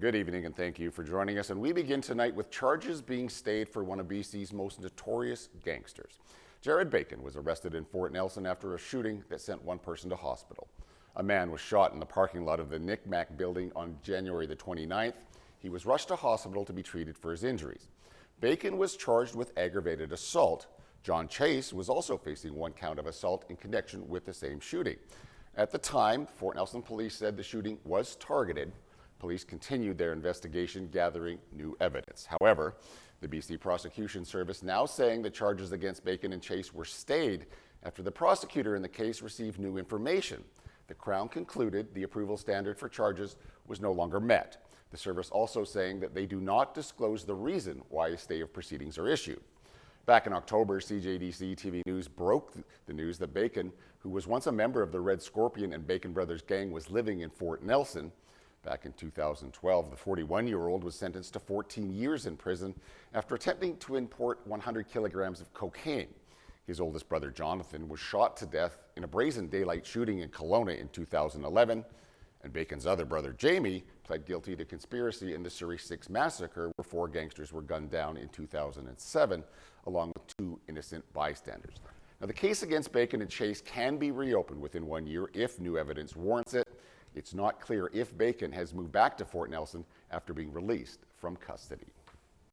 Good evening and thank you for joining us. And we begin tonight with charges being stayed for one of BC's most notorious gangsters. Jared Bacon was arrested in Fort Nelson after a shooting that sent one person to hospital. A man was shot in the parking lot of the Knick-Knack building on January the 29th. He was rushed to hospital to be treated for his injuries. Bacon was charged with aggravated assault. John Chase was also facing one count of assault in connection with the same shooting. At the time, Fort Nelson police said the shooting was targeted. Police continued their investigation, gathering new evidence. However, the BC Prosecution Service now saying the charges against Bacon and Chase were stayed after the prosecutor in the case received new information. The Crown concluded the approval standard for charges was no longer met. The service also saying that they do not disclose the reason why a stay of proceedings are issued. Back in October, CJDC-TV News broke the news that Bacon, who was once a member of the Red Scorpion and Bacon Brothers gang, was living in Fort Nelson. Back in 2012, the 41-year-old was sentenced to 14 years in prison after attempting to import 100 kilograms of cocaine. His oldest brother, Jonathan, was shot to death in a brazen daylight shooting in Kelowna in 2011. And Bacon's other brother, Jamie, pled guilty to conspiracy in the Surrey 6 massacre, where 4 gangsters were gunned down in 2007, along with 2 innocent bystanders. Now, the case against Bacon and Chase can be reopened within 1 year if new evidence warrants it. It's not clear if Bacon has moved back to Fort Nelson after being released from custody.